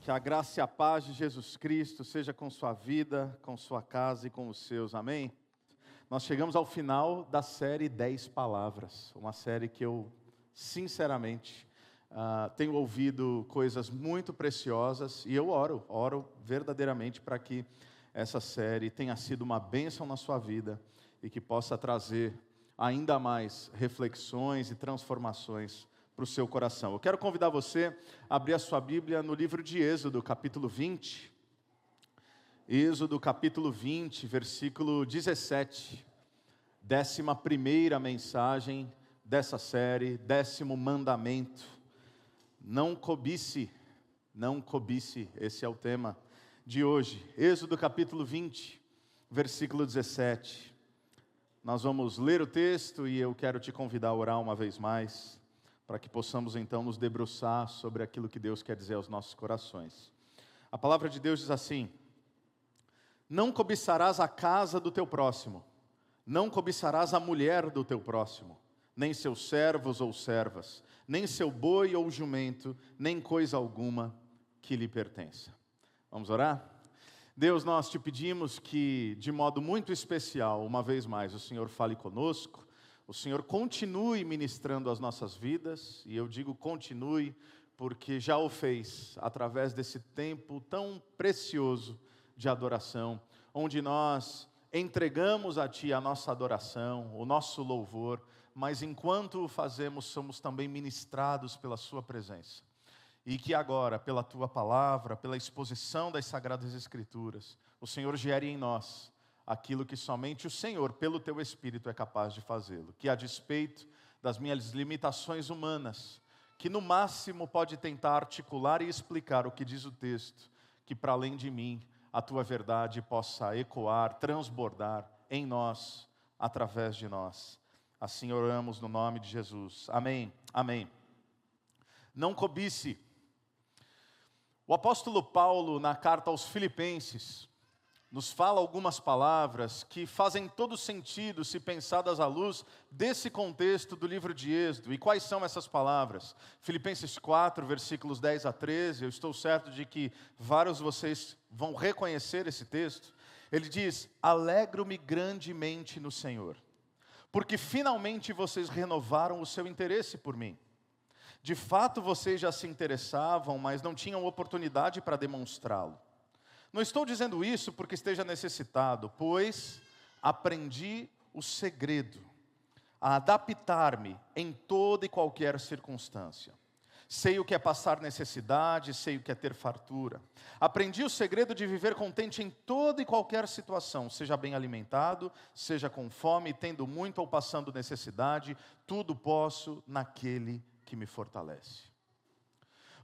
Que a graça e a paz de Jesus Cristo seja com sua vida, com sua casa e com os seus, amém? Nós chegamos ao final da série 10 Palavras, uma série que eu, sinceramente, tenho ouvido coisas muito preciosas e eu oro verdadeiramente para que essa série tenha sido uma bênção na sua vida e que possa trazer ainda mais reflexões e transformações para o seu coração. Eu quero convidar você a abrir a sua Bíblia no livro de Êxodo, capítulo 20. Êxodo, capítulo 20, versículo 17. 11ª mensagem dessa série, 10º mandamento. Não cobice, não cobice, esse é o tema de hoje. Êxodo, capítulo 20, versículo 17. Nós vamos ler o texto e eu quero te convidar a orar uma vez mais, para que possamos então nos debruçar sobre aquilo que Deus quer dizer aos nossos corações. A palavra de Deus diz assim: não cobiçarás a casa do teu próximo, não cobiçarás a mulher do teu próximo, nem seus servos ou servas, nem seu boi ou jumento, nem coisa alguma que lhe pertença. Vamos orar? Deus, nós te pedimos que, de modo muito especial, uma vez mais, o Senhor fale conosco, o Senhor continue ministrando as nossas vidas, e eu digo continue, porque já o fez, através desse tempo tão precioso de adoração, onde nós entregamos a Ti a nossa adoração, o nosso louvor, mas enquanto o fazemos, somos também ministrados pela Sua presença. E que agora, pela Tua palavra, pela exposição das Sagradas Escrituras, o Senhor gere em nós aquilo que somente o Senhor, pelo Teu Espírito, é capaz de fazê-lo. Que a despeito das minhas limitações humanas, que no máximo pode tentar articular e explicar o que diz o texto, que para além de mim, a Tua verdade possa ecoar, transbordar em nós, através de nós. Assim oramos no nome de Jesus. Amém. Amém. Não cobice. O apóstolo Paulo, na carta aos Filipenses, nos fala algumas palavras que fazem todo sentido se pensadas à luz desse contexto do livro de Êxodo. E quais são essas palavras? Filipenses 4, versículos 10 a 13, eu estou certo de que vários de vocês vão reconhecer esse texto. Ele diz: alegro-me grandemente no Senhor, porque finalmente vocês renovaram o seu interesse por mim. De fato vocês já se interessavam, mas não tinham oportunidade para demonstrá-lo. Não estou dizendo isso porque esteja necessitado, pois aprendi o segredo, a adaptar-me em toda e qualquer circunstância. Sei o que é passar necessidade, sei o que é ter fartura. Aprendi o segredo de viver contente em toda e qualquer situação, seja bem alimentado, seja com fome, tendo muito ou passando necessidade, tudo posso naquele que me fortalece.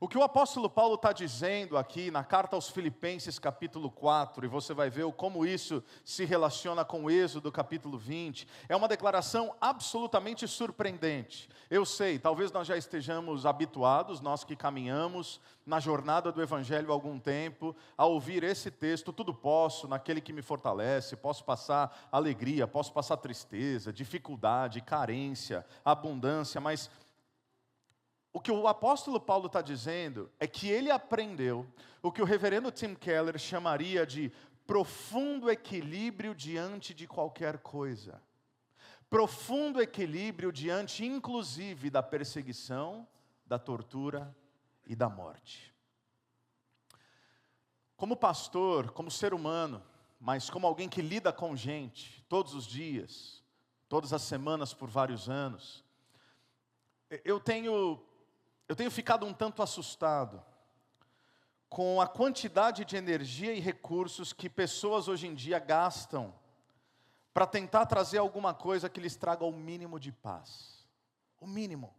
O que o apóstolo Paulo está dizendo aqui na carta aos Filipenses capítulo 4, e você vai ver como isso se relaciona com o Êxodo capítulo 20, é uma declaração absolutamente surpreendente. Eu sei, talvez nós já estejamos habituados, nós que caminhamos na jornada do Evangelho há algum tempo, a ouvir esse texto: tudo posso naquele que me fortalece, posso passar alegria, posso passar tristeza, dificuldade, carência, abundância, mas o que o apóstolo Paulo está dizendo é que ele aprendeu o que o reverendo Tim Keller chamaria de profundo equilíbrio diante de qualquer coisa. Profundo equilíbrio diante, inclusive, da perseguição, da tortura e da morte. Como pastor, como ser humano, mas como alguém que lida com gente todos os dias, todas as semanas por vários anos, eu tenho ficado um tanto assustado com a quantidade de energia e recursos que pessoas hoje em dia gastam para tentar trazer alguma coisa que lhes traga o mínimo de paz. O mínimo.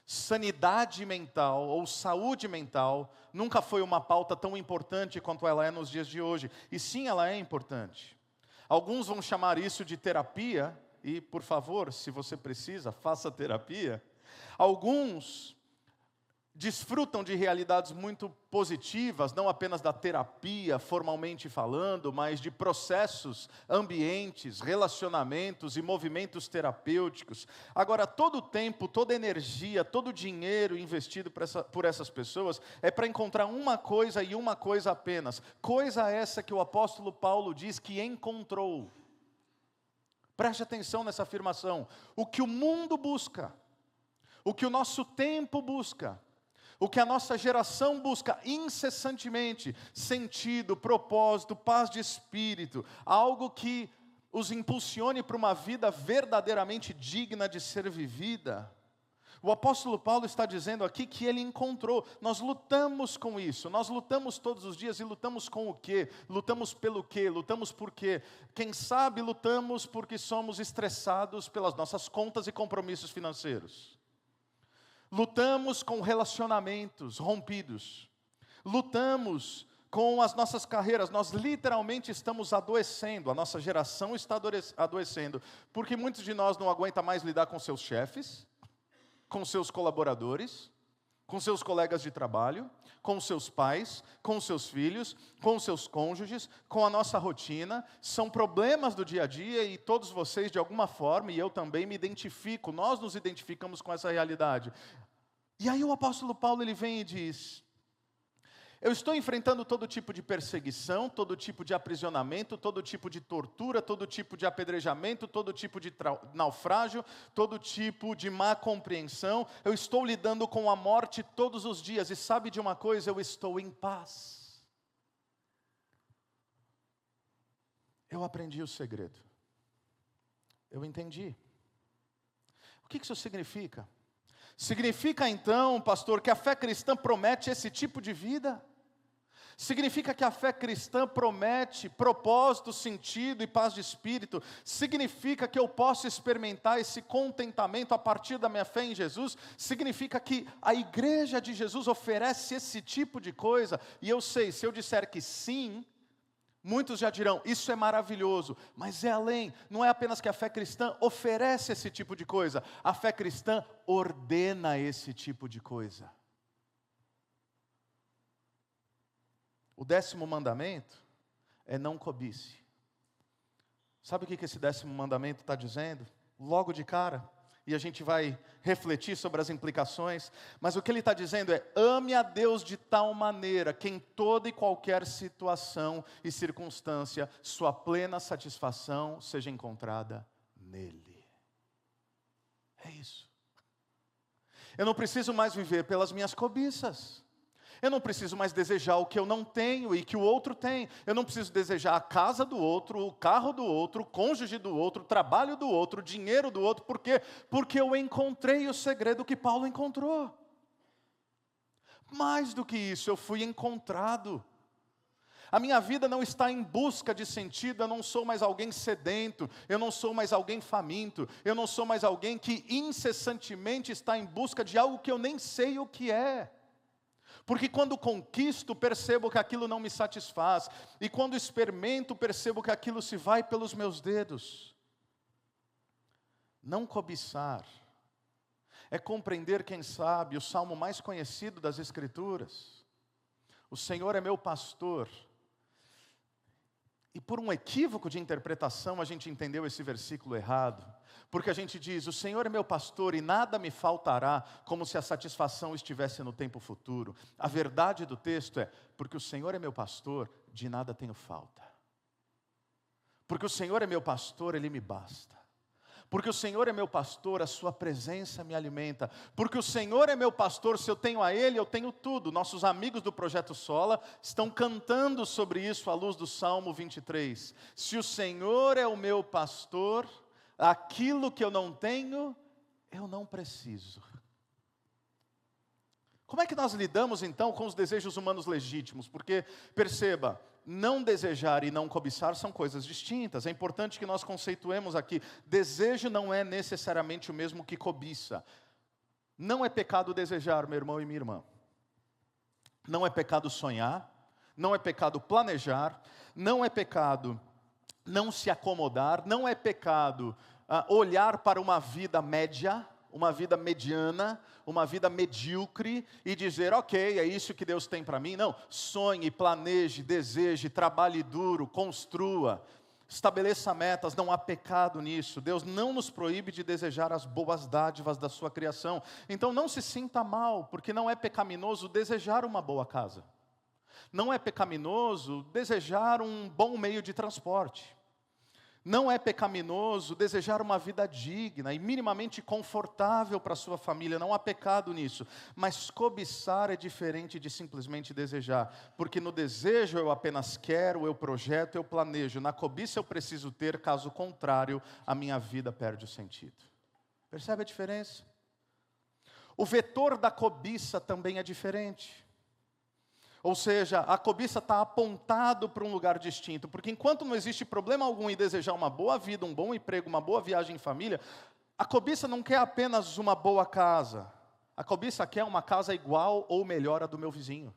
Sanidade mental ou saúde mental nunca foi uma pauta tão importante quanto ela é nos dias de hoje. E sim, ela é importante. Alguns vão chamar isso de terapia, e por favor, se você precisa, faça terapia. Alguns desfrutam de realidades muito positivas, não apenas da terapia, formalmente falando, mas de processos, ambientes, relacionamentos e movimentos terapêuticos. Agora, todo o tempo, toda a energia, todo o dinheiro investido por essas pessoas é para encontrar uma coisa e uma coisa apenas. Coisa essa que o apóstolo Paulo diz que encontrou. Preste atenção nessa afirmação. O que o mundo busca, o que o nosso tempo busca, o que a nossa geração busca incessantemente, sentido, propósito, paz de espírito, algo que os impulsione para uma vida verdadeiramente digna de ser vivida. O apóstolo Paulo está dizendo aqui que ele encontrou. Nós lutamos com isso, nós lutamos todos os dias e lutamos com o quê? Lutamos pelo quê? Lutamos por quê? Quem sabe lutamos porque somos estressados pelas nossas contas e compromissos financeiros. Lutamos com relacionamentos rompidos. Lutamos com as nossas carreiras. Nós literalmente estamos adoecendo. A nossa geração está adoecendo. Porque muitos de nós não aguentam mais lidar com seus chefes, com seus colaboradores, com seus colegas de trabalho, com seus pais, com seus filhos, com seus cônjuges, com a nossa rotina. São problemas do dia a dia e todos vocês, de alguma forma, e eu também me identifico, nós nos identificamos com essa realidade. E aí o apóstolo Paulo ele vem e diz: eu estou enfrentando todo tipo de perseguição, todo tipo de aprisionamento, todo tipo de tortura, todo tipo de apedrejamento, todo tipo de naufrágio, todo tipo de má compreensão. Eu estou lidando com a morte todos os dias. E sabe de uma coisa? Eu estou em paz. Eu aprendi o segredo. Eu entendi. O que isso significa? Significa então, pastor, que a fé cristã promete esse tipo de vida? Significa que a fé cristã promete propósito, sentido e paz de espírito? Significa que eu posso experimentar esse contentamento a partir da minha fé em Jesus? Significa que a igreja de Jesus oferece esse tipo de coisa? E eu sei, se eu disser que sim, muitos já dirão, isso é maravilhoso, mas é além, não é apenas que a fé cristã oferece esse tipo de coisa, a fé cristã ordena esse tipo de coisa. O 10º mandamento é não cobice. Sabe o que esse 10º mandamento está dizendo? Logo de cara, e a gente vai refletir sobre as implicações, mas o que ele está dizendo é: ame a Deus de tal maneira que em toda e qualquer situação e circunstância, sua plena satisfação seja encontrada nele. É isso. Eu não preciso mais viver pelas minhas cobiças. Eu não preciso mais desejar o que eu não tenho e que o outro tem. Eu não preciso desejar a casa do outro, o carro do outro, o cônjuge do outro, o trabalho do outro, o dinheiro do outro. Por quê? Porque eu encontrei o segredo que Paulo encontrou. Mais do que isso, eu fui encontrado. A minha vida não está em busca de sentido, eu não sou mais alguém sedento, eu não sou mais alguém faminto, eu não sou mais alguém que incessantemente está em busca de algo que eu nem sei o que é. Porque quando conquisto, percebo que aquilo não me satisfaz. E quando experimento, percebo que aquilo se vai pelos meus dedos. Não cobiçar é compreender, quem sabe, o salmo mais conhecido das Escrituras. O Senhor é meu pastor. E por um equívoco de interpretação, a gente entendeu esse versículo errado. Porque a gente diz, o Senhor é meu pastor e nada me faltará, como se a satisfação estivesse no tempo futuro. A verdade do texto é, porque o Senhor é meu pastor, de nada tenho falta. Porque o Senhor é meu pastor, Ele me basta. Porque o Senhor é meu pastor, a sua presença me alimenta. Porque o Senhor é meu pastor, se eu tenho a Ele, eu tenho tudo. Nossos amigos do Projeto Sola estão cantando sobre isso à luz do Salmo 23. Se o Senhor é o meu pastor, aquilo que eu não tenho, eu não preciso. Como é que nós lidamos então com os desejos humanos legítimos? Porque, perceba, não desejar e não cobiçar são coisas distintas. É importante que nós conceituemos aqui. Desejo não é necessariamente o mesmo que cobiça. Não é pecado desejar, meu irmão e minha irmã. Não é pecado sonhar. Não é pecado planejar. Não é pecado não se acomodar. Não é pecado olhar para uma vida média, uma vida mediana, uma vida medíocre e dizer, ok, é isso que Deus tem para mim. Não, sonhe, planeje, deseje, trabalhe duro, construa, estabeleça metas, não há pecado nisso. Deus não nos proíbe de desejar as boas dádivas da sua criação. Então não se sinta mal, porque não é pecaminoso desejar uma boa casa. Não é pecaminoso desejar um bom meio de transporte. Não é pecaminoso desejar uma vida digna e minimamente confortável para a sua família, não há pecado nisso. Mas cobiçar é diferente de simplesmente desejar, porque no desejo eu apenas quero, eu projeto, eu planejo. Na cobiça eu preciso ter, caso contrário, a minha vida perde o sentido. Percebe a diferença? O vetor da cobiça também é diferente. Ou seja, a cobiça está apontado para um lugar distinto, porque enquanto não existe problema algum em desejar uma boa vida, um bom emprego, uma boa viagem em família, a cobiça não quer apenas uma boa casa. A cobiça quer uma casa igual ou melhor à do meu vizinho.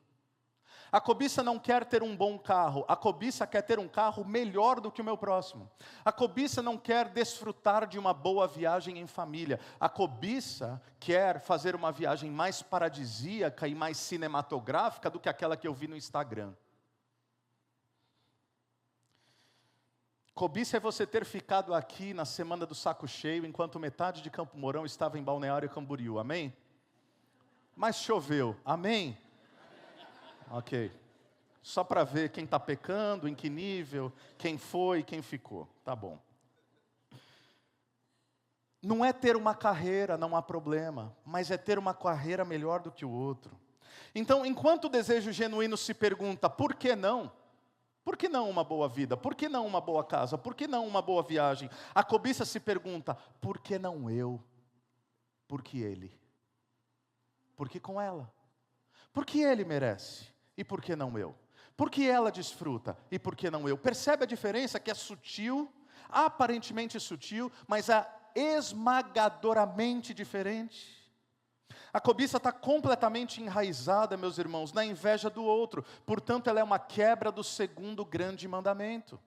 A cobiça não quer ter um bom carro, a cobiça quer ter um carro melhor do que o meu próximo. A cobiça não quer desfrutar de uma boa viagem em família. A cobiça quer fazer uma viagem mais paradisíaca e mais cinematográfica do que aquela que eu vi no Instagram. Cobiça é você ter ficado aqui na semana do saco cheio, enquanto metade de Campo Mourão estava em Balneário Camboriú, amém? Mas choveu, amém? Ok, só para ver quem está pecando, em que nível, quem foi, quem ficou, tá bom. Não é ter uma carreira, não há problema, mas é ter uma carreira melhor do que o outro. Então, enquanto o desejo genuíno se pergunta, por que não? Por que não uma boa vida? Por que não uma boa casa? Por que não uma boa viagem? A cobiça se pergunta, por que não eu? Por que ele? Por que com ela? Por que ele merece? E por que não eu? Por que ela desfruta? E por que não eu? Percebe a diferença que é sutil, aparentemente sutil, mas é esmagadoramente diferente? A cobiça está completamente enraizada, meus irmãos, na inveja do outro. Portanto, ela é uma quebra do segundo grande mandamento.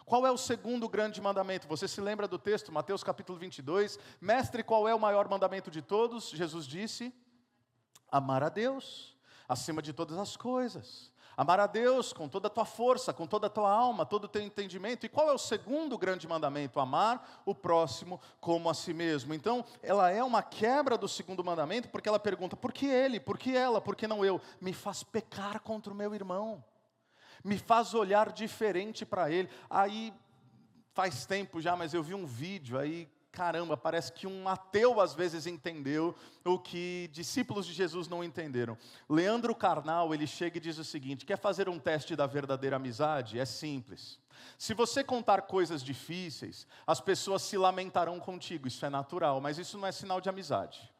Qual é o segundo grande mandamento? Você se lembra do texto, Mateus capítulo 22? Mestre, qual é o maior mandamento de todos? Jesus disse, amar a Deus acima de todas as coisas. Amar a Deus com toda a tua força, com toda a tua alma, todo o teu entendimento. E qual é o segundo grande mandamento? Amar o próximo como a si mesmo. Então, ela é uma quebra do segundo mandamento, porque ela pergunta, por que ele, por que ela, por que não eu? Me faz pecar contra o meu irmão. Me faz olhar diferente para ele. Aí, faz tempo já, mas eu vi um vídeo aí, caramba, parece que um ateu às vezes entendeu o que discípulos de Jesus não entenderam. Leandro Carnal, ele chega e diz o seguinte, quer fazer um teste da verdadeira amizade? É simples. Se você contar coisas difíceis, as pessoas se lamentarão contigo, isso é natural, mas isso não é sinal de amizade.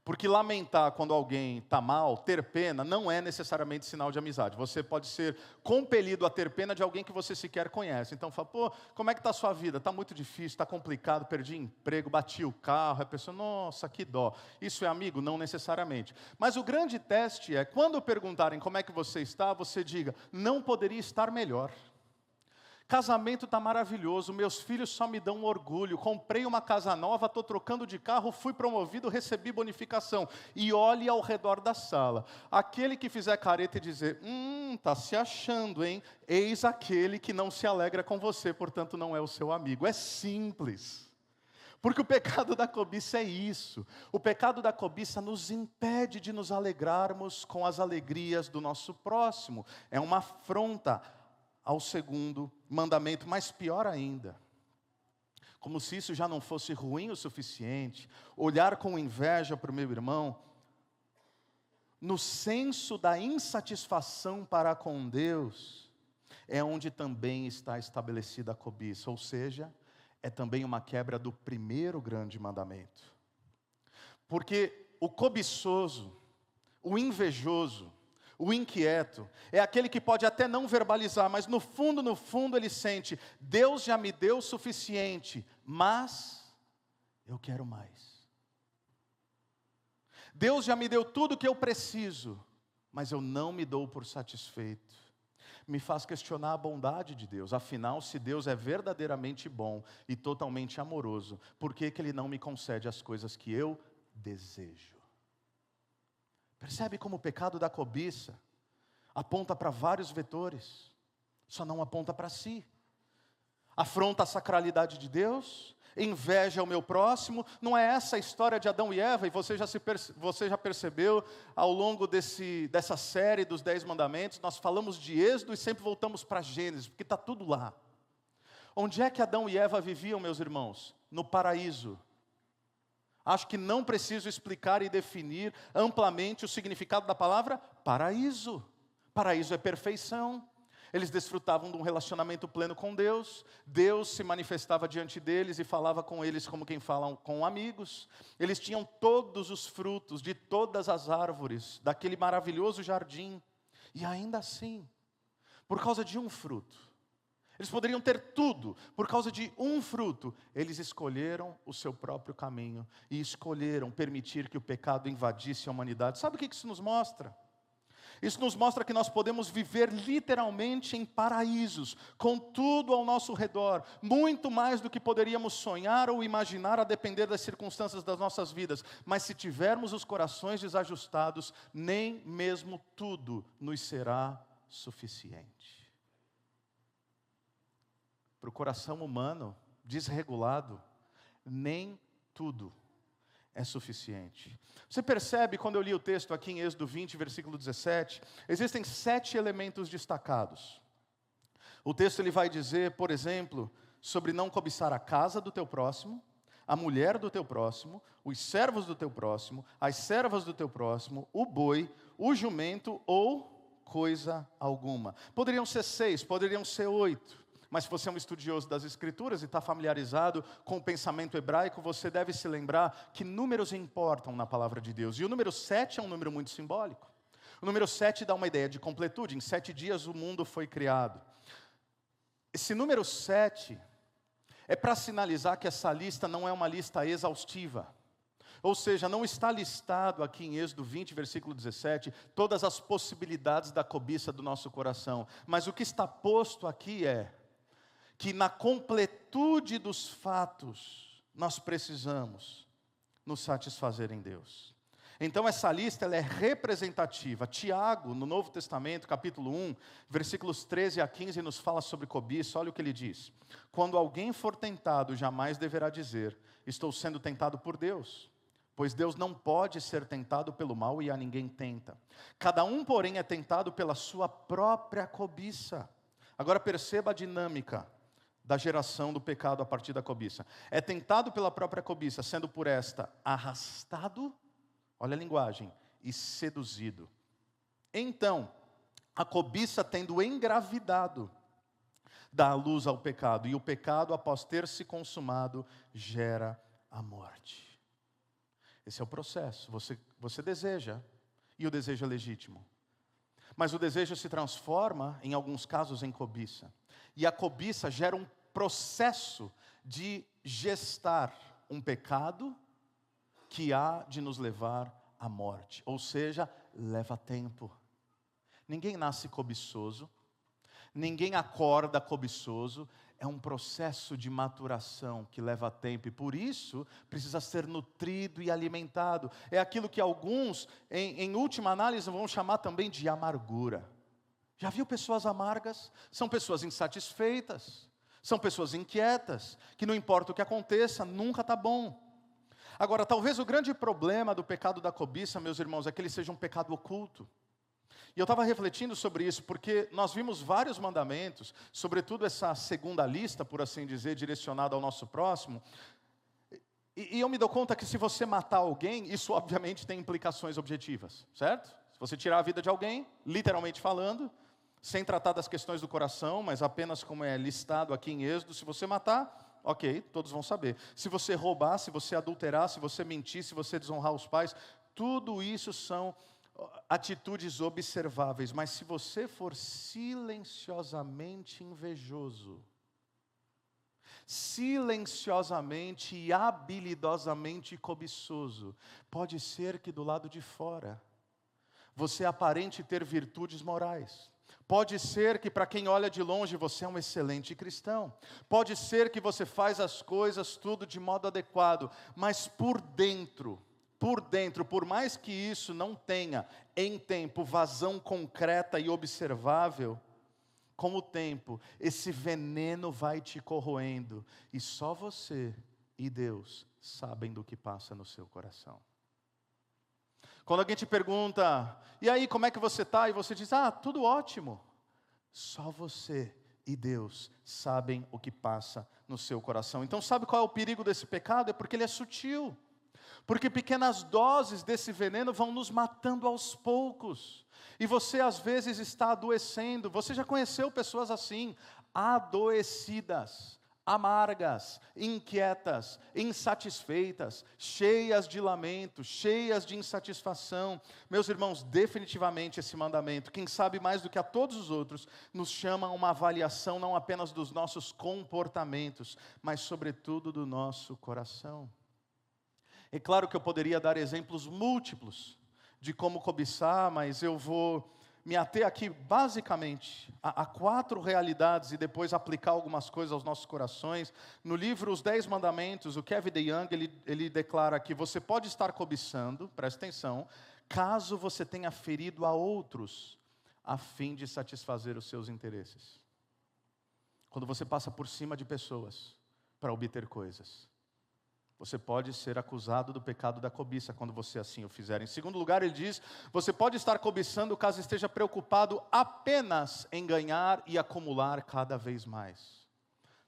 Porque lamentar quando alguém está mal, ter pena, não é necessariamente sinal de amizade. Você pode ser compelido a ter pena de alguém que você sequer conhece. Então fala, pô, como é que está a sua vida? Está muito difícil, está complicado, perdi emprego, bati o carro. A pessoa, nossa, que dó. Isso é amigo? Não necessariamente. Mas o grande teste é, quando perguntarem como é que você está, você diga, não poderia estar melhor. Casamento está maravilhoso, meus filhos só me dão um orgulho, comprei uma casa nova, estou trocando de carro, fui promovido, recebi bonificação. E olhe ao redor da sala. Aquele que fizer careta e dizer, está se achando, hein? Eis aquele que não se alegra com você, portanto não é o seu amigo. É simples. Porque o pecado da cobiça é isso. O pecado da cobiça nos impede de nos alegrarmos com as alegrias do nosso próximo. É uma afronta ao segundo mandamento, mas pior ainda, como se isso já não fosse ruim o suficiente, olhar com inveja para o meu irmão, no senso da insatisfação para com Deus, é onde também está estabelecida a cobiça, ou seja, é também uma quebra do primeiro grande mandamento. Porque o cobiçoso, o invejoso, o inquieto, é aquele que pode até não verbalizar, mas no fundo ele sente, Deus já me deu o suficiente, mas eu quero mais. Deus já me deu tudo o que eu preciso, mas eu não me dou por satisfeito. Me faz questionar a bondade de Deus. Afinal, se Deus é verdadeiramente bom e totalmente amoroso, por que Ele não me concede as coisas que eu desejo. Percebe como o pecado da cobiça aponta para vários vetores, só não aponta para si. Afronta a sacralidade de Deus, inveja o meu próximo. Não é essa a história de Adão e Eva, e você já percebeu ao longo dessa série dos 10 mandamentos, nós falamos de Êxodo e sempre voltamos para Gênesis, porque está tudo lá. Onde é que Adão e Eva viviam, meus irmãos? No paraíso. Acho que não preciso explicar e definir amplamente o significado da palavra paraíso. Paraíso é perfeição. Eles desfrutavam de um relacionamento pleno com Deus. Deus se manifestava diante deles e falava com eles como quem fala com amigos. Eles tinham todos os frutos de todas as árvores daquele maravilhoso jardim. E ainda assim, por causa de um fruto, eles poderiam ter tudo, por causa de um fruto, eles escolheram o seu próprio caminho e escolheram permitir que o pecado invadisse a humanidade. Sabe o que isso nos mostra? Isso nos mostra que nós podemos viver literalmente em paraísos, com tudo ao nosso redor, muito mais do que poderíamos sonhar ou imaginar a depender das circunstâncias das nossas vidas. Mas se tivermos os corações desajustados, nem mesmo tudo nos será suficiente. Para o coração humano desregulado, nem tudo é suficiente. Você percebe, quando eu li o texto aqui em Êxodo 20, versículo 17, existem 7 elementos destacados. O texto ele vai dizer, por exemplo, sobre não cobiçar a casa do teu próximo, a mulher do teu próximo, os servos do teu próximo, as servas do teu próximo, o boi, o jumento ou coisa alguma. Poderiam ser 6, poderiam ser 8. Mas se você é um estudioso das Escrituras e está familiarizado com o pensamento hebraico, você deve se lembrar que números importam na palavra de Deus. E o número 7 é um número muito simbólico. O número 7 dá uma ideia de completude. Em 7 dias o mundo foi criado. Esse número 7 é para sinalizar que essa lista não é uma lista exaustiva. Ou seja, não está listado aqui em Êxodo 20, versículo 17, todas as possibilidades da cobiça do nosso coração. Mas o que está posto aqui é que na completude dos fatos, nós precisamos nos satisfazer em Deus. Então essa lista ela é representativa. Tiago, no Novo Testamento, capítulo 1, versículos 13 a 15, nos fala sobre cobiça. Olha o que ele diz. Quando alguém for tentado, jamais deverá dizer, estou sendo tentado por Deus. Pois Deus não pode ser tentado pelo mal e a ninguém tenta. Cada um, porém, é tentado pela sua própria cobiça. Agora perceba a dinâmica da geração do pecado a partir da cobiça. É tentado pela própria cobiça, sendo por esta arrastado, olha a linguagem, e seduzido. Então, a cobiça tendo engravidado, dá a luz ao pecado, e o pecado, após ter se consumado, gera a morte. Esse é o processo. Você deseja, e o desejo é legítimo. Mas o desejo se transforma, em alguns casos, em cobiça. E a cobiça gera um processo de gestar um pecado que há de nos levar à morte. Ou seja, leva tempo. Ninguém nasce cobiçoso, ninguém acorda cobiçoso. É um processo de maturação que leva tempo e por isso precisa ser nutrido e alimentado. É aquilo que alguns, em última análise, vão chamar também de amargura. Já viu pessoas amargas? São pessoas insatisfeitas, são pessoas inquietas, que não importa o que aconteça, nunca está bom. Agora, talvez o grande problema do pecado da cobiça, meus irmãos, é que ele seja um pecado oculto. E eu estava refletindo sobre isso, porque nós vimos vários mandamentos, sobretudo essa segunda lista, por assim dizer, direcionada ao nosso próximo. E eu me dou conta que se você matar alguém, isso obviamente tem implicações objetivas, certo? Se você tirar a vida de alguém, literalmente falando, sem tratar das questões do coração, mas apenas como é listado aqui em Êxodo, se você matar, ok, todos vão saber. Se você roubar, se você adulterar, se você mentir, se você desonrar os pais, tudo isso são atitudes observáveis. Mas se você for silenciosamente invejoso, silenciosamente e habilidosamente cobiçoso, pode ser que do lado de fora você aparente ter virtudes morais. Pode ser que para quem olha de longe você é um excelente cristão. Pode ser que você faz as coisas tudo de modo adequado, mas por dentro por dentro, por mais que isso não tenha em tempo vazão concreta e observável, com o tempo, esse veneno vai te corroendo, e só você e Deus sabem do que passa no seu coração. Quando alguém te pergunta, e aí, como é que você está? E você diz, tudo ótimo. Só você e Deus sabem o que passa no seu coração. Então sabe qual é o perigo desse pecado? É porque ele é sutil. Porque pequenas doses desse veneno vão nos matando aos poucos. E você às vezes está adoecendo. Você já conheceu pessoas assim, adoecidas, amargas, inquietas, insatisfeitas, cheias de lamento, cheias de insatisfação. Meus irmãos, definitivamente esse mandamento, quem sabe mais do que a todos os outros, nos chama a uma avaliação não apenas dos nossos comportamentos, mas sobretudo do nosso coração. É claro que eu poderia dar exemplos múltiplos de como cobiçar, mas eu vou me ater aqui basicamente a 4 realidades e depois aplicar algumas coisas aos nossos corações. No livro Os 10 Mandamentos, o Kevin DeYoung, ele declara que você pode estar cobiçando, presta atenção, caso você tenha ferido a outros, a fim de satisfazer os seus interesses. Quando você passa por cima de pessoas para obter coisas, você pode ser acusado do pecado da cobiça quando você assim o fizer. Em segundo lugar, ele diz, você pode estar cobiçando caso esteja preocupado apenas em ganhar e acumular cada vez mais.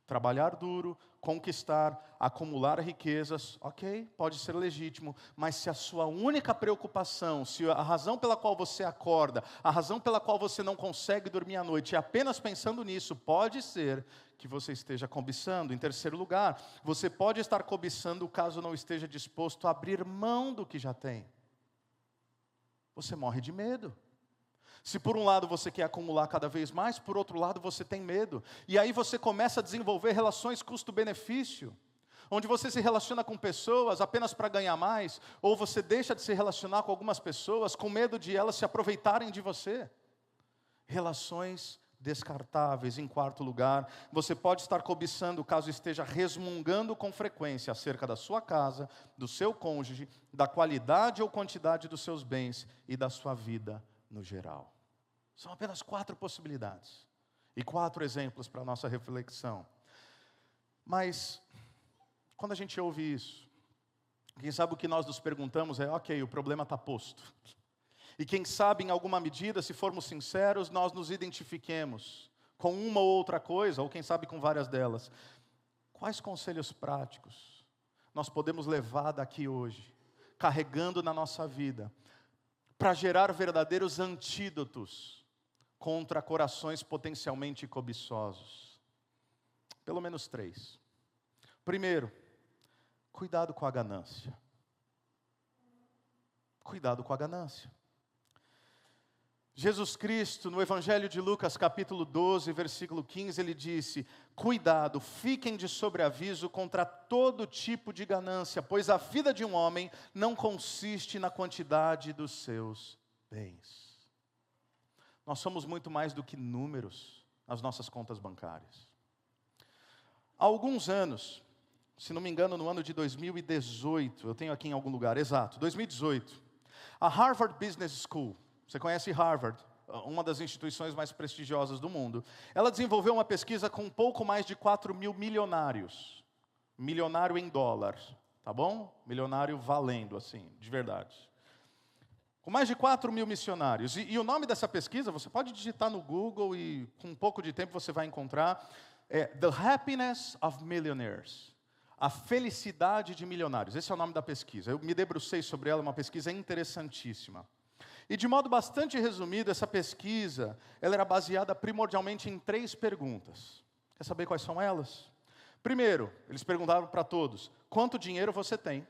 Trabalhar duro, conquistar, acumular riquezas, ok, pode ser legítimo, mas se a sua única preocupação, se a razão pela qual você acorda, a razão pela qual você não consegue dormir à noite é apenas pensando nisso, pode ser que você esteja cobiçando. Em terceiro lugar, você pode estar cobiçando caso não esteja disposto a abrir mão do que já tem. Você morre de medo. Se por um lado você quer acumular cada vez mais, por outro lado você tem medo. E aí você começa a desenvolver relações custo-benefício, onde você se relaciona com pessoas apenas para ganhar mais, ou você deixa de se relacionar com algumas pessoas com medo de elas se aproveitarem de você. Relações descartáveis. Em quarto lugar, você pode estar cobiçando caso esteja resmungando com frequência acerca da sua casa, do seu cônjuge, da qualidade ou quantidade dos seus bens e da sua vida no geral. São apenas 4 possibilidades e 4 exemplos para a nossa reflexão. Mas, quando a gente ouve isso, quem sabe o que nós nos perguntamos é, ok, o problema está posto. E quem sabe, em alguma medida, se formos sinceros, nós nos identifiquemos com uma ou outra coisa, ou quem sabe com várias delas. Quais conselhos práticos nós podemos levar daqui hoje, carregando na nossa vida, para gerar verdadeiros antídotos contra corações potencialmente cobiçosos? Pelo menos 3. Primeiro, cuidado com a ganância. Cuidado com a ganância. Jesus Cristo, no Evangelho de Lucas, capítulo 12, versículo 15, ele disse, cuidado, fiquem de sobreaviso contra todo tipo de ganância, pois a vida de um homem não consiste na quantidade dos seus bens. Nós somos muito mais do que números nas nossas contas bancárias. Há alguns anos, se não me engano no ano de 2018, eu tenho aqui em algum lugar, exato, 2018, a Harvard Business School, você conhece Harvard, uma das instituições mais prestigiosas do mundo. Ela desenvolveu uma pesquisa com um pouco mais de 4 mil milionários. Milionário em dólar, tá bom? Milionário valendo, assim, de verdade. Com mais de 4 mil missionários. E o nome dessa pesquisa, você pode digitar no Google e com um pouco de tempo você vai encontrar. É The Happiness of Millionaires. A felicidade de milionários. Esse é o nome da pesquisa. Eu me debrucei sobre ela, é uma pesquisa interessantíssima. E de modo bastante resumido, essa pesquisa, ela era baseada primordialmente em 3 perguntas. Quer saber quais são elas? Primeiro, eles perguntaram para todos, quanto dinheiro você tem?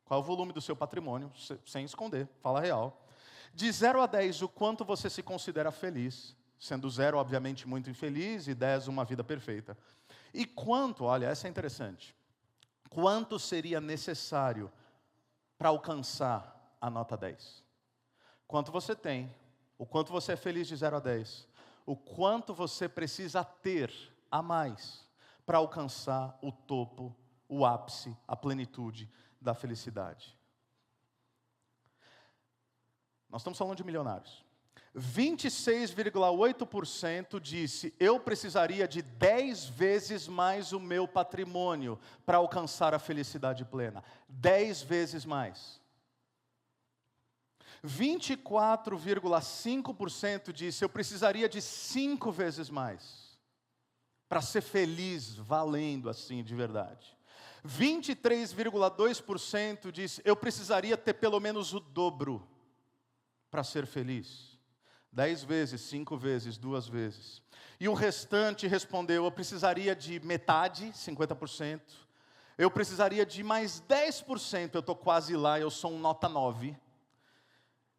Qual é o volume do seu patrimônio? Sem esconder, fala real. De 0 a 10, o quanto você se considera feliz? Sendo 0, obviamente, muito infeliz, e 10, uma vida perfeita. E quanto, olha, essa é interessante. Quanto seria necessário para alcançar a nota 10? Quanto você tem, o quanto você é feliz de 0 a 10, o quanto você precisa ter a mais para alcançar o topo, o ápice, a plenitude da felicidade. Nós estamos falando de milionários. 26,8% disse, eu precisaria de 10 vezes mais o meu patrimônio para alcançar a felicidade plena. 10 vezes mais. 24,5% disse, eu precisaria de 5 vezes mais para ser feliz, valendo assim de verdade. 23,2% disse, eu precisaria ter pelo menos o dobro para ser feliz. 10 vezes, 5 vezes, 2 vezes. E o restante respondeu, eu precisaria de metade, 50%. Eu precisaria de mais 10%, eu estou quase lá, eu sou um nota 9.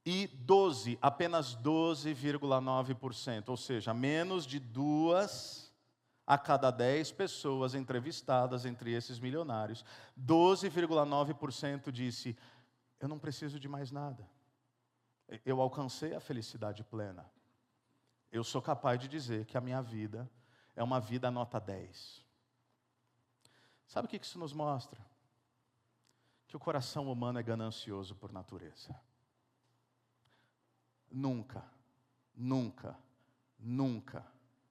E 12, apenas 12,9%, ou seja, menos de 2 a cada 10 pessoas entrevistadas entre esses milionários. 12,9% disse, eu não preciso de mais nada. Eu alcancei a felicidade plena. Eu sou capaz de dizer que a minha vida é uma vida nota 10. Sabe o que isso nos mostra? Que o coração humano é ganancioso por natureza. Nunca, nunca, nunca,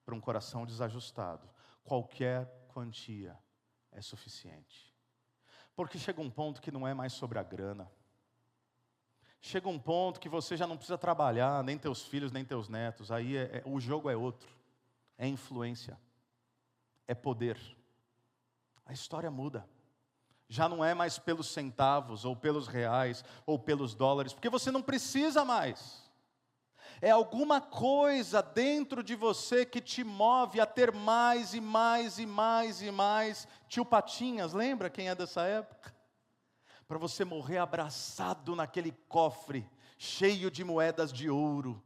para um coração desajustado, qualquer quantia é suficiente. Porque chega um ponto que não é mais sobre a grana. Chega um ponto que você já não precisa trabalhar, nem teus filhos, nem teus netos. Aí o jogo é outro. É influência. É poder. A história muda. Já não é mais pelos centavos, ou pelos reais, ou pelos dólares, porque você não precisa mais. É alguma coisa dentro de você que te move a ter mais e mais e mais e mais. Tio Patinhas, lembra quem é dessa época? Para você morrer abraçado naquele cofre, cheio de moedas de ouro,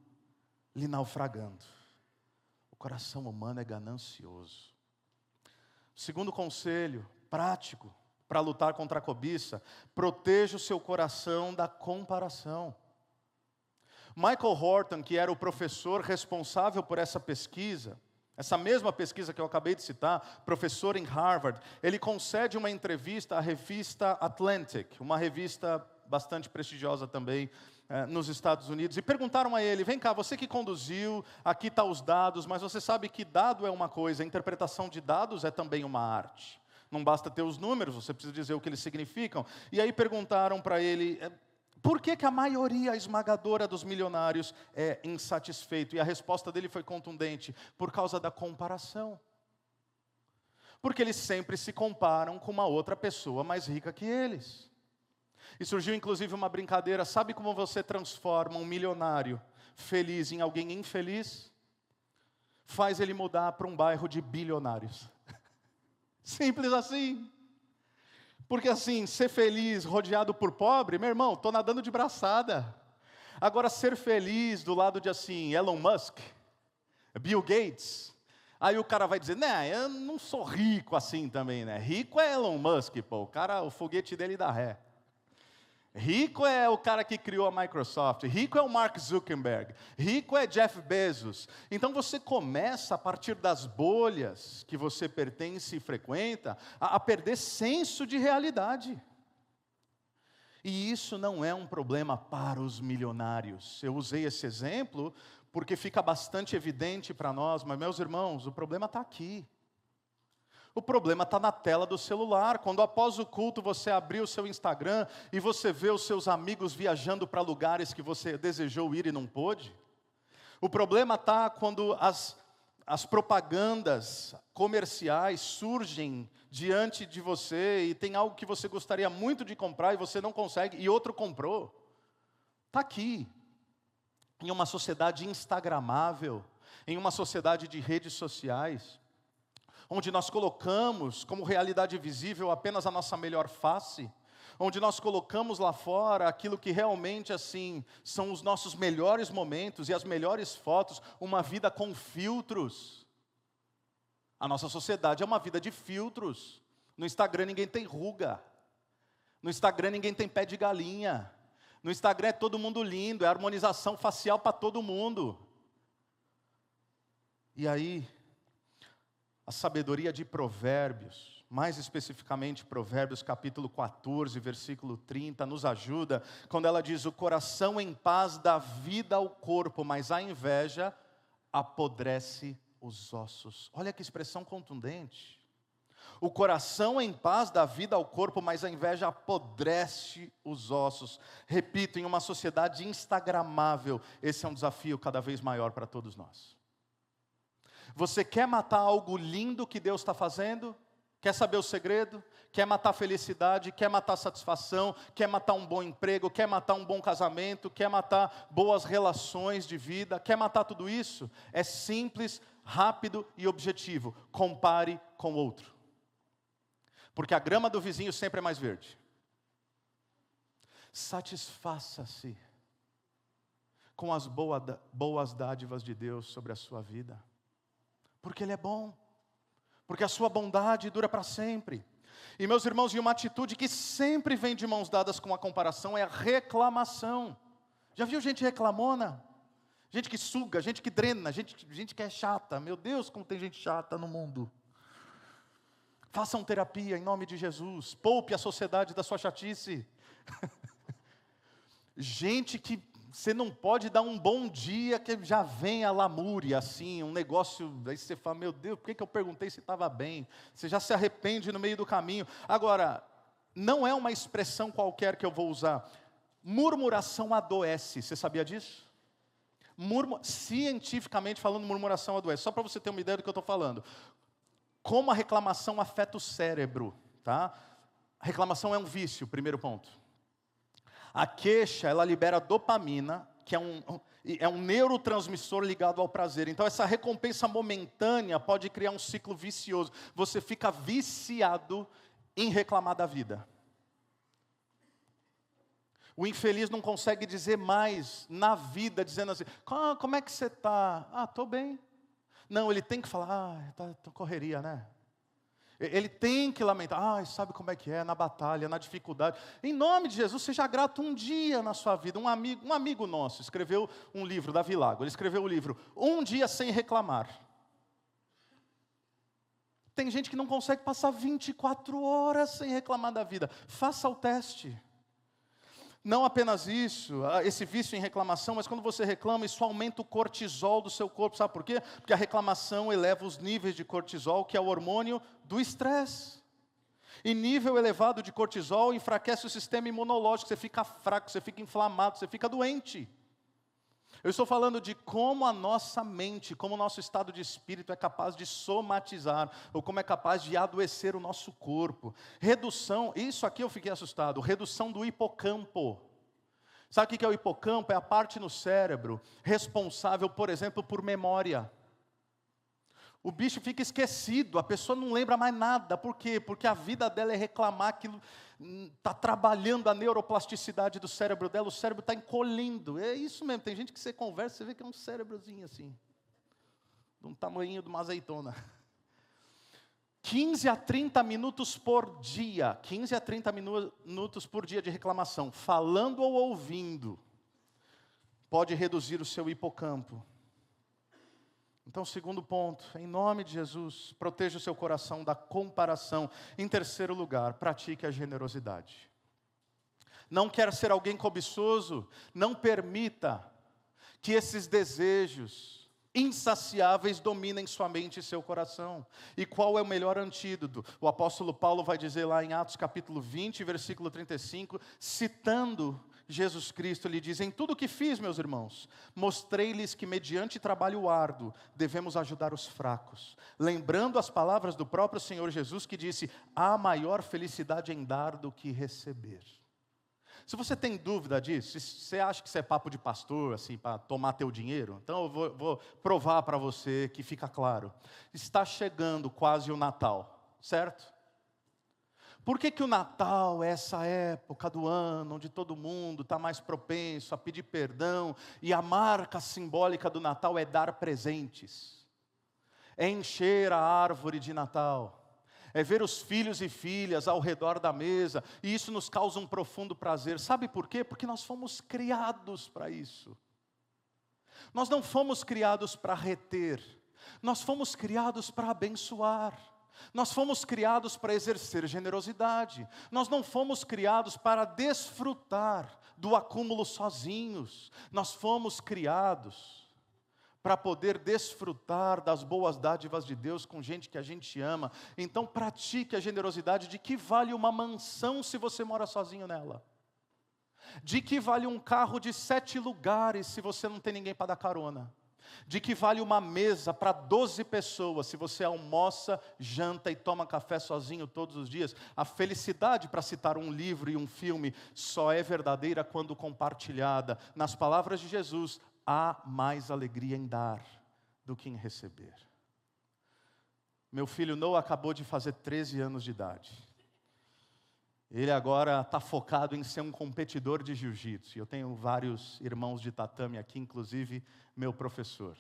lhe naufragando. O coração humano é ganancioso. Segundo conselho, prático, para lutar contra a cobiça, proteja o seu coração da comparação. Michael Horton, que era o professor responsável por essa pesquisa, essa mesma pesquisa que eu acabei de citar, professor em Harvard, ele concede uma entrevista à revista Atlantic, uma revista bastante prestigiosa também nos Estados Unidos, e perguntaram a ele, vem cá, você que conduziu, aqui estão os dados, mas você sabe que dado é uma coisa, a interpretação de dados é também uma arte. Não basta ter os números, você precisa dizer o que eles significam. E aí perguntaram para ele, por que a maioria esmagadora dos milionários é insatisfeito? E a resposta dele foi contundente, por causa da comparação. Porque eles sempre se comparam com uma outra pessoa mais rica que eles. E surgiu inclusive uma brincadeira, sabe como você transforma um milionário feliz em alguém infeliz? Faz ele mudar para um bairro de bilionários. Simples assim. Porque assim, ser feliz rodeado por pobre, meu irmão, estou nadando de braçada. Agora, ser feliz do lado de assim, Elon Musk, Bill Gates, aí o cara vai dizer, né, eu não sou rico assim também, né? Rico é Elon Musk, pô, o foguete dele dá ré. Rico é o cara que criou a Microsoft, rico é o Mark Zuckerberg, rico é Jeff Bezos. Então você começa, a partir das bolhas que você pertence e frequenta, a perder senso de realidade. E isso não é um problema para os milionários. Eu usei esse exemplo porque fica bastante evidente para nós, mas meus irmãos, o problema está aqui. O problema está na tela do celular, quando após o culto você abrir o seu Instagram e você vê os seus amigos viajando para lugares que você desejou ir e não pôde. O problema está quando as propagandas comerciais surgem diante de você e tem algo que você gostaria muito de comprar e você não consegue e outro comprou. Está aqui, em uma sociedade instagramável, em uma sociedade de redes sociais, onde nós colocamos como realidade visível apenas a nossa melhor face, onde nós colocamos lá fora aquilo que realmente assim são os nossos melhores momentos e as melhores fotos, uma vida com filtros. A nossa sociedade é uma vida de filtros. No Instagram ninguém tem ruga, no Instagram ninguém tem pé de galinha, no Instagram é todo mundo lindo, é harmonização facial para todo mundo. E aí, a sabedoria de Provérbios mais especificamente Provérbios capítulo 14, versículo 30, nos ajuda, quando ela diz: o coração em paz dá vida ao corpo, mas a inveja apodrece os ossos. Olha que expressão contundente. O coração em paz dá vida ao corpo, mas a inveja apodrece os ossos. Repito, em uma sociedade instagramável, esse é um desafio cada vez maior para todos nós. Você quer matar algo lindo que Deus está fazendo? Quer saber o segredo? Quer matar a felicidade? Quer matar a satisfação? Quer matar um bom emprego? Quer matar um bom casamento? Quer matar boas relações de vida? Quer matar tudo isso? É simples, rápido e objetivo. Compare com outro. Porque a grama do vizinho sempre é mais verde. Satisfaça-se com as boas dádivas de Deus sobre a sua vida. Porque Ele é bom. Porque a sua bondade dura para sempre. E meus irmãos, e uma atitude que sempre vem de mãos dadas com a comparação é a reclamação. Já viu gente reclamona? Gente que suga, gente que drena, gente que é chata. Meu Deus, como tem gente chata no mundo. Façam terapia em nome de Jesus. Poupe a sociedade da sua chatice. Gente que você não pode dar um bom dia, que já vem a lamúria, assim, um negócio, aí você fala: meu Deus, por que eu perguntei se estava bem? Você já se arrepende no meio do caminho. Agora, não é uma expressão qualquer que eu vou usar. Murmuração adoece, você sabia disso? Cientificamente falando, murmuração adoece. Só para você ter uma ideia do que eu estou falando. Como a reclamação afeta o cérebro, tá? A reclamação é um vício, primeiro ponto. A queixa, ela libera dopamina, que é um neurotransmissor ligado ao prazer. Então, essa recompensa momentânea pode criar um ciclo vicioso. Você fica viciado em reclamar da vida. O infeliz não consegue dizer mais na vida, dizendo assim: como é que você está? Estou bem. Não, ele tem que falar: tá correria, né? Ele tem que lamentar: sabe como é que é, na batalha, na dificuldade. Em nome de Jesus, seja grato um dia na sua vida. Um amigo nosso escreveu um livro, Davi Lago, ele escreveu o livro Um Dia Sem Reclamar. Tem gente que não consegue passar 24 horas sem reclamar da vida. Faça o teste. Não apenas isso, esse vício em reclamação, mas quando você reclama, isso aumenta o cortisol do seu corpo. Sabe por quê? Porque a reclamação eleva os níveis de cortisol, que é o hormônio do estresse. E nível elevado de cortisol enfraquece o sistema imunológico. Você fica fraco, você fica inflamado, você fica doente. Eu estou falando de como a nossa mente, como o nosso estado de espírito é capaz de somatizar, ou como é capaz de adoecer o nosso corpo. Redução, isso aqui eu fiquei assustado, redução do hipocampo. Sabe o que é o hipocampo? É a parte no cérebro responsável, por exemplo, por memória. O bicho fica esquecido, a pessoa não lembra mais nada. Por quê? Porque a vida dela é reclamar, aquilo está trabalhando a neuroplasticidade do cérebro dela, o cérebro está encolhendo. É isso mesmo, tem gente que você conversa, você vê que é um cérebrozinho assim, de um tamanho de uma azeitona. 15 a 30 minutos por dia, 15 a 30 minutos por dia de reclamação, falando ou ouvindo, pode reduzir o seu hipocampo. Então, segundo ponto, em nome de Jesus, proteja o seu coração da comparação. Em terceiro lugar, pratique a generosidade. Não quer ser alguém cobiçoso? Não permita que esses desejos insaciáveis dominem sua mente e seu coração. E qual é o melhor antídoto? O apóstolo Paulo vai dizer lá em Atos capítulo 20, versículo 35, citando Jesus Cristo, ele diz: em tudo o que fiz, meus irmãos, mostrei-lhes que mediante trabalho árduo, devemos ajudar os fracos. Lembrando as palavras do próprio Senhor Jesus, que disse: há maior felicidade em dar do que receber. Se você tem dúvida disso, se você acha que isso é papo de pastor, assim, para tomar teu dinheiro, então eu vou provar para você que fica claro. Está chegando quase o Natal, certo? Por que o Natal é essa época do ano, onde todo mundo está mais propenso a pedir perdão, e a marca simbólica do Natal é dar presentes, é encher a árvore de Natal, é ver os filhos e filhas ao redor da mesa, e isso nos causa um profundo prazer. Sabe por quê? Porque nós fomos criados para isso. Nós não fomos criados para reter, nós fomos criados para abençoar. Nós fomos criados para exercer generosidade. Nós não fomos criados para desfrutar do acúmulo sozinhos. Nós fomos criados para poder desfrutar das boas dádivas de Deus com gente que a gente ama. Então pratique a generosidade. De que vale uma mansão se você mora sozinho nela? De que vale um carro de 7 lugares se você não tem ninguém para dar carona? De que vale uma mesa para 12 pessoas se você almoça, janta e toma café sozinho todos os dias? A felicidade, para citar um livro e um filme, só é verdadeira quando compartilhada. Nas palavras de Jesus, há mais alegria em dar do que em receber. Meu filho Noah acabou de fazer 13 anos de idade. Ele agora está focado em ser um competidor de jiu-jitsu. Eu tenho vários irmãos de tatame aqui, inclusive meu professor.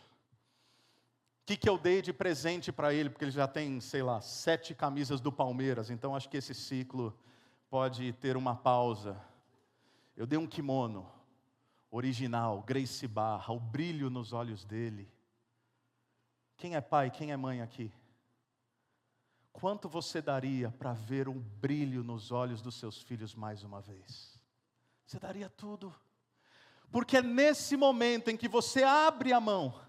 O que eu dei de presente para ele? Porque ele já tem, 7 camisas do Palmeiras. Então acho que esse ciclo pode ter uma pausa. Eu dei um kimono original, Gracie Barra, o brilho nos olhos dele. Quem é pai, quem é mãe aqui? Quanto você daria para ver um brilho nos olhos dos seus filhos mais uma vez? Você daria tudo. Porque é nesse momento em que você abre a mão,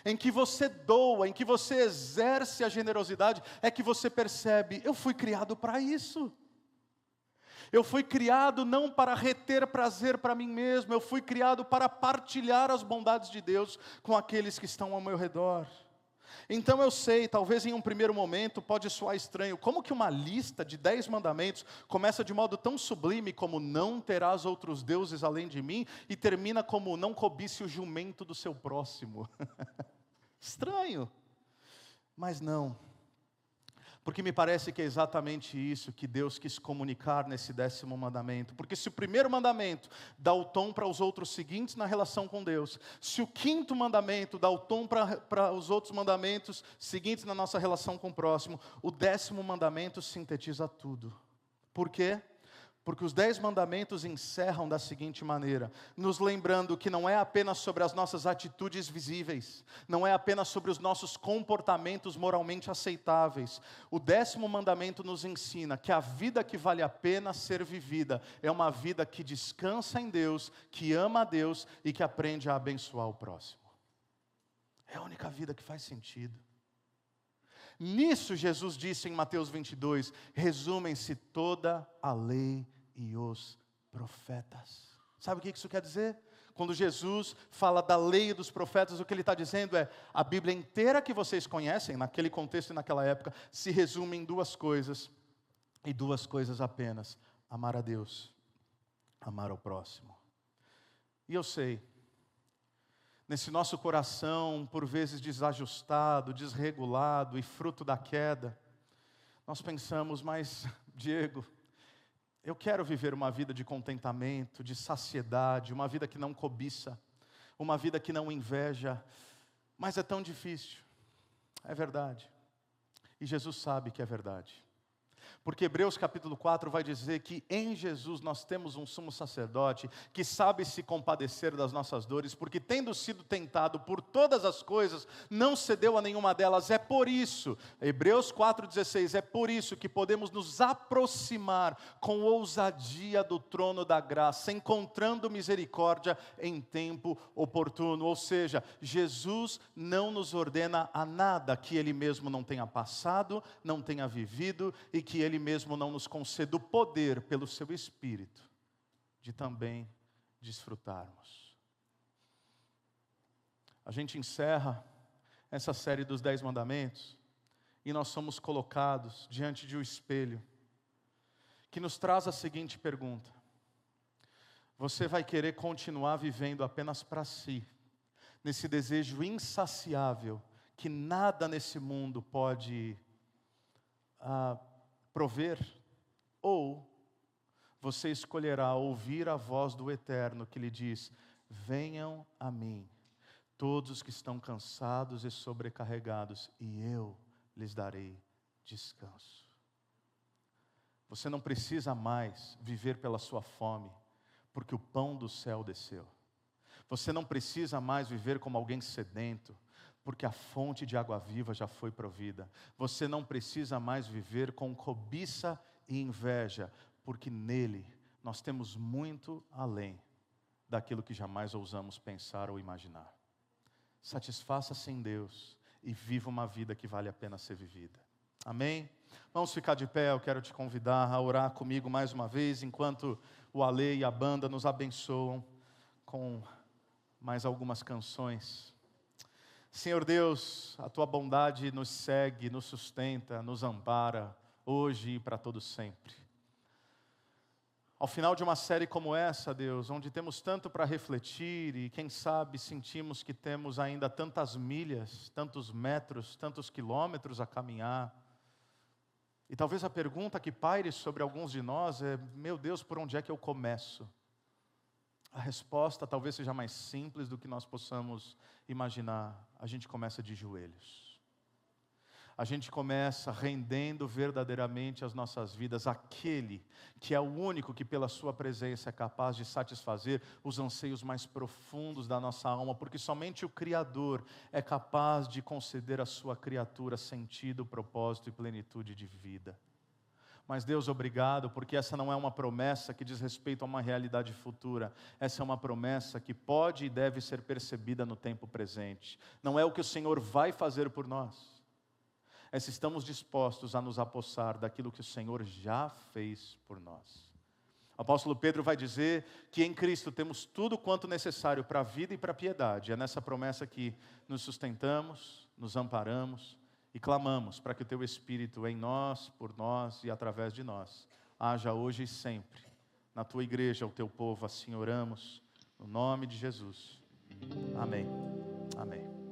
em que você doa, em que você exerce a generosidade, é que você percebe, eu fui criado para isso. Eu fui criado não para reter prazer para mim mesmo, eu fui criado para partilhar as bondades de Deus com aqueles que estão ao meu redor. Então eu sei, talvez em um primeiro momento pode soar estranho, como que uma lista de 10 mandamentos começa de modo tão sublime como não terás outros deuses além de mim, e termina como não cobice o jumento do seu próximo. Estranho, mas não. Porque me parece que é exatamente isso que Deus quis comunicar nesse 10º mandamento. Porque se o primeiro mandamento dá o tom para os outros seguintes na relação com Deus, se o 5º mandamento dá o tom para os outros mandamentos seguintes na nossa relação com o próximo, o 10º mandamento sintetiza tudo. Por quê? Porque os 10 mandamentos encerram da seguinte maneira, nos lembrando que não é apenas sobre as nossas atitudes visíveis, não é apenas sobre os nossos comportamentos moralmente aceitáveis. O 10º mandamento nos ensina que a vida que vale a pena ser vivida é uma vida que descansa em Deus, que ama a Deus e que aprende a abençoar o próximo. É a única vida que faz sentido. Nisso Jesus disse em Mateus 22, resumem-se toda a lei e os profetas. Sabe o que isso quer dizer? Quando Jesus fala da lei e dos profetas, o que ele está dizendo é, a Bíblia inteira que vocês conhecem, naquele contexto e naquela época, se resume em 2 coisas, e 2 coisas apenas, amar a Deus, amar ao próximo. E eu sei, nesse nosso coração, por vezes desajustado, desregulado e fruto da queda, nós pensamos, mas Diego, eu quero viver uma vida de contentamento, de saciedade, uma vida que não cobiça, uma vida que não inveja, mas é tão difícil. É verdade. E Jesus sabe que é verdade. Porque Hebreus capítulo 4 vai dizer que em Jesus nós temos um sumo sacerdote que sabe se compadecer das nossas dores, porque tendo sido tentado por todas as coisas, não cedeu a nenhuma delas. É por isso, Hebreus 4,16, é por isso que podemos nos aproximar com ousadia do trono da graça, encontrando misericórdia em tempo oportuno. Ou seja, Jesus não nos ordena a nada que Ele mesmo não tenha passado, não tenha vivido e que Ele mesmo não nos conceda o poder pelo seu Espírito de também desfrutarmos. A gente encerra essa série dos 10 mandamentos e nós somos colocados diante de um espelho que nos traz a seguinte pergunta: você vai querer continuar vivendo apenas para si, nesse desejo insaciável que nada nesse mundo pode prover, ou você escolherá ouvir a voz do Eterno que lhe diz, venham a mim, todos os que estão cansados e sobrecarregados, e eu lhes darei descanso. Você não precisa mais viver pela sua fome, porque o pão do céu desceu. Você não precisa mais viver como alguém sedento, porque a fonte de água viva já foi provida. Você não precisa mais viver com cobiça e inveja, porque nele nós temos muito além daquilo que jamais ousamos pensar ou imaginar. Satisfaça-se em Deus e viva uma vida que vale a pena ser vivida. Amém? Vamos ficar de pé, eu quero te convidar a orar comigo mais uma vez, enquanto o Ale e a banda nos abençoam com mais algumas canções. Senhor Deus, a Tua bondade nos segue, nos sustenta, nos ampara, hoje e para todo sempre. Ao final de uma série como essa, Deus, onde temos tanto para refletir e quem sabe sentimos que temos ainda tantas milhas, tantos metros, tantos quilômetros a caminhar. E talvez a pergunta que paire sobre alguns de nós é: meu Deus, por onde é que eu começo? A resposta talvez seja mais simples do que nós possamos imaginar. A gente começa de joelhos. A gente começa rendendo verdadeiramente as nossas vidas àquele que é o único que pela sua presença é capaz de satisfazer os anseios mais profundos da nossa alma, porque somente o Criador é capaz de conceder à sua criatura sentido, propósito e plenitude de vida. Mas Deus, obrigado, porque essa não é uma promessa que diz respeito a uma realidade futura. Essa é uma promessa que pode e deve ser percebida no tempo presente. Não é o que o Senhor vai fazer por nós, é se estamos dispostos a nos apossar daquilo que o Senhor já fez por nós. O apóstolo Pedro vai dizer que em Cristo temos tudo quanto necessário para a vida e para a piedade. É nessa promessa que nos sustentamos, nos amparamos e clamamos para que o Teu Espírito em nós, por nós e através de nós, haja hoje e sempre. Na Tua igreja, o Teu povo, assim oramos, no nome de Jesus. Amém. Amém.